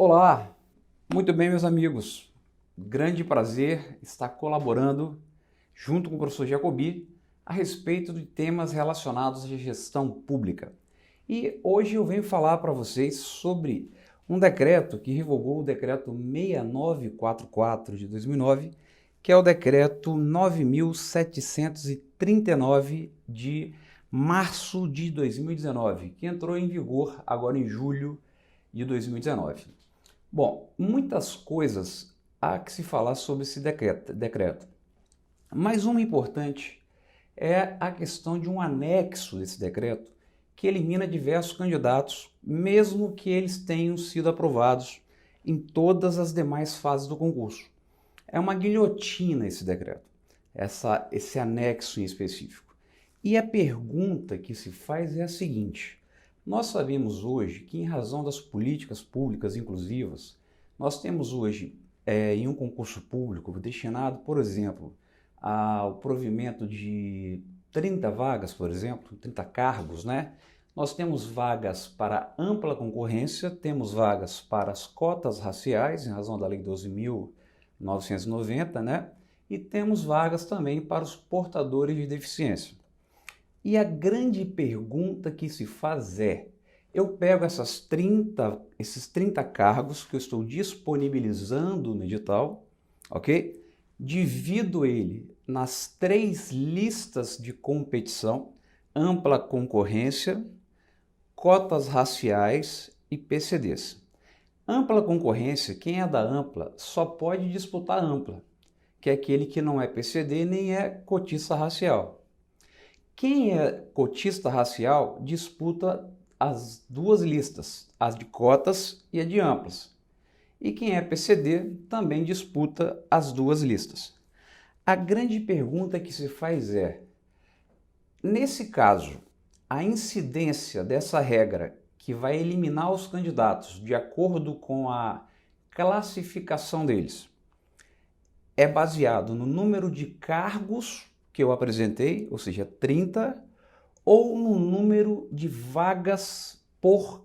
Olá, muito bem, meus amigos. Grande prazer estar colaborando junto com o professor Jacobi a respeito de temas relacionados à gestão pública. E hoje eu venho falar para vocês sobre um decreto que revogou o decreto 6944 de 2009, que é o decreto 9739 de março de 2019, que entrou em vigor agora em julho de 2019. Bom, muitas coisas há que se falar sobre esse decreto. Mas uma importante é a questão de um anexo desse decreto que elimina diversos candidatos, mesmo que eles tenham sido aprovados em todas as demais fases do concurso. É uma guilhotina esse decreto, esse anexo em específico. E a pergunta que se faz é a seguinte: nós sabemos hoje que, em razão das políticas públicas inclusivas, nós temos hoje, em um concurso público destinado, por exemplo, ao provimento de 30 vagas, por exemplo, 30 cargos, né? Nós temos vagas para ampla concorrência, temos vagas para as cotas raciais, em razão da Lei 12.990, né? E temos vagas também para os portadores de deficiência. E a grande pergunta que se faz é: eu pego esses 30 cargos que eu estou disponibilizando no edital, ok? Divido ele nas 3 listas de competição: ampla concorrência, cotas raciais e PCDs. Ampla concorrência, quem é da ampla só pode disputar ampla, que é aquele que não é PCD nem é cotista racial. Quem é cotista racial disputa as 2 listas, as de cotas e a de amplas. E quem é PCD também disputa as 2 listas. A grande pergunta que se faz é: nesse caso, a incidência dessa regra, que vai eliminar os candidatos de acordo com a classificação deles, é baseado no número de cargos que eu apresentei, ou seja, 30, ou no número de vagas por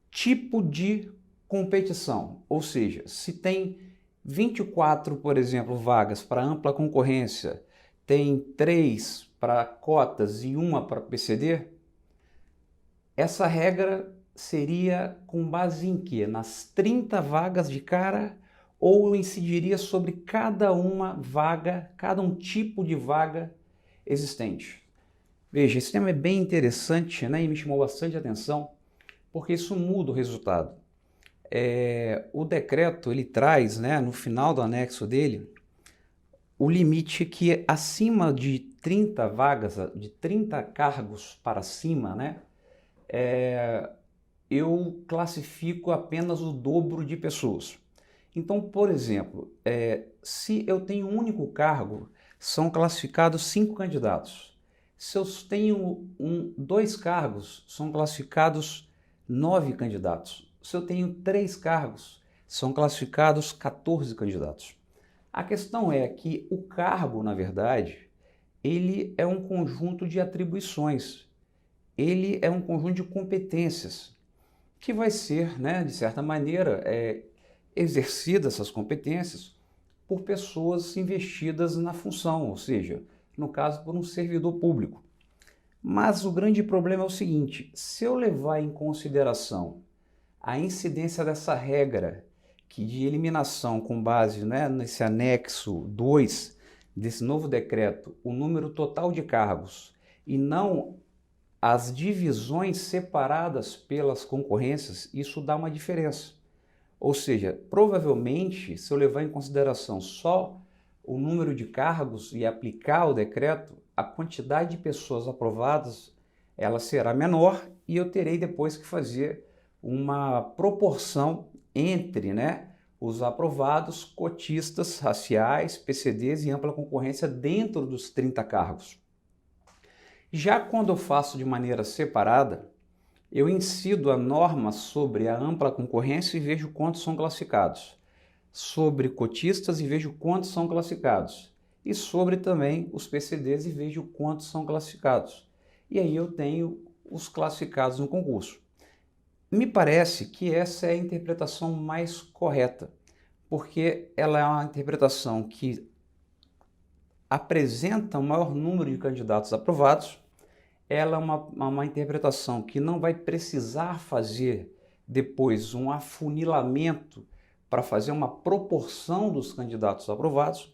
tipo de competição? Ou seja, se tem 24, por exemplo, vagas para ampla concorrência, tem 3 para cotas e 1 para PCD, essa regra seria com base em quê? Nas 30 vagas de cara, ou incidiria sobre cada uma vaga, cada um tipo de vaga existente? Veja, esse tema é bem interessante, né, e me chamou bastante atenção, porque isso muda o resultado. O decreto ele traz, né, no final do anexo dele, o limite que acima de 30 vagas, de 30 cargos para cima, né, eu classifico apenas o dobro de pessoas. Então, por exemplo, se eu tenho um único cargo, são classificados 5 candidatos. Se eu tenho 2 cargos, são classificados 9 candidatos. Se eu tenho 3 cargos, são classificados 14 candidatos. A questão é que o cargo, na verdade, ele é um conjunto de atribuições. Ele é um conjunto de competências que vai ser, né, de certa maneira, exercidas essas competências por pessoas investidas na função, ou seja, no caso, por um servidor público. Mas o grande problema é o seguinte: se eu levar em consideração a incidência dessa regra de eliminação com base, né, nesse anexo 2 desse novo decreto, o número total de cargos e não as divisões separadas pelas concorrências, isso dá uma diferença. Ou seja, provavelmente, se eu levar em consideração só o número de cargos e aplicar o decreto, a quantidade de pessoas aprovadas ela será menor e eu terei depois que fazer uma proporção entre, né, os aprovados, cotistas raciais, PCDs e ampla concorrência dentro dos 30 cargos. Já quando eu faço de maneira separada, eu incido a norma sobre a ampla concorrência e vejo quantos são classificados, sobre cotistas e vejo quantos são classificados, e sobre também os PCDs e vejo quantos são classificados. E aí eu tenho os classificados no concurso. Me parece que essa é a interpretação mais correta, porque ela é uma interpretação que apresenta o maior número de candidatos aprovados, ela é uma interpretação que não vai precisar fazer depois um afunilamento para fazer uma proporção dos candidatos aprovados,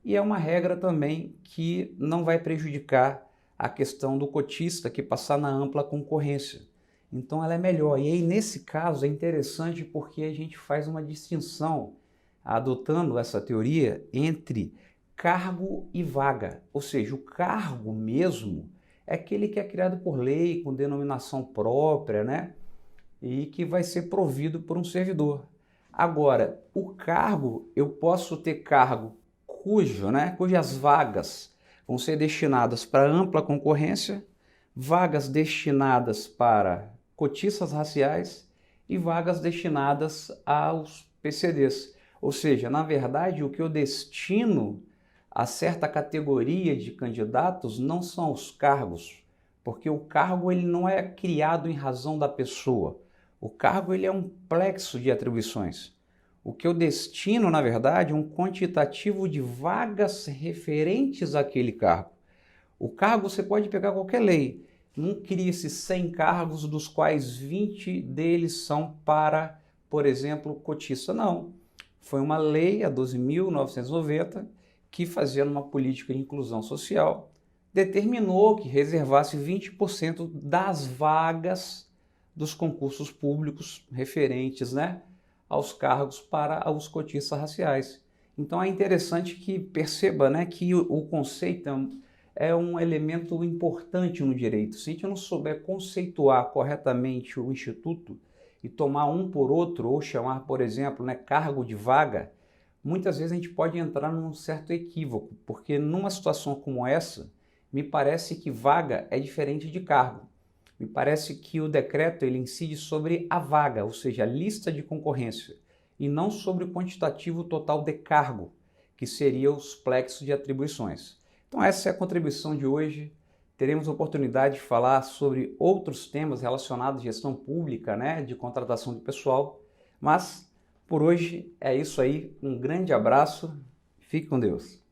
e é uma regra também que não vai prejudicar a questão do cotista que passar na ampla concorrência. Então ela é melhor. E aí, nesse caso, é interessante porque a gente faz uma distinção, adotando essa teoria, entre cargo e vaga. Ou seja, o cargo mesmo é aquele que é criado por lei, com denominação própria, né? E que vai ser provido por um servidor. Agora, o cargo, eu posso ter cargo cujas vagas vão ser destinadas para ampla concorrência, vagas destinadas para cotistas raciais e vagas destinadas aos PCDs. Ou seja, na verdade, o que eu destino a certa categoria de candidatos não são os cargos, porque o cargo ele não é criado em razão da pessoa. O cargo ele é um plexo de atribuições. O que eu destino, na verdade, é um quantitativo de vagas referentes àquele cargo. O cargo você pode pegar qualquer lei. Não cria-se 100 cargos, dos quais 20 deles são para, por exemplo, cotista. Não. Foi uma lei, a 12.990, que fazendo uma política de inclusão social, determinou que reservasse 20% das vagas dos concursos públicos referentes, né, aos cargos para os cotistas raciais. Então é interessante que perceba, né, que o conceito é um elemento importante no direito. Se a gente não souber conceituar corretamente o instituto e tomar um por outro, ou chamar, por exemplo, né, cargo de vaga, muitas vezes a gente pode entrar num certo equívoco, porque numa situação como essa, me parece que vaga é diferente de cargo. Me parece que o decreto ele incide sobre a vaga, ou seja, a lista de concorrência, e não sobre o quantitativo total de cargo, que seria os plexos de atribuições. Então essa é a contribuição de hoje. Teremos a oportunidade de falar sobre outros temas relacionados à gestão pública, né, de contratação de pessoal, mas por hoje é isso aí. Um grande abraço, fique com Deus.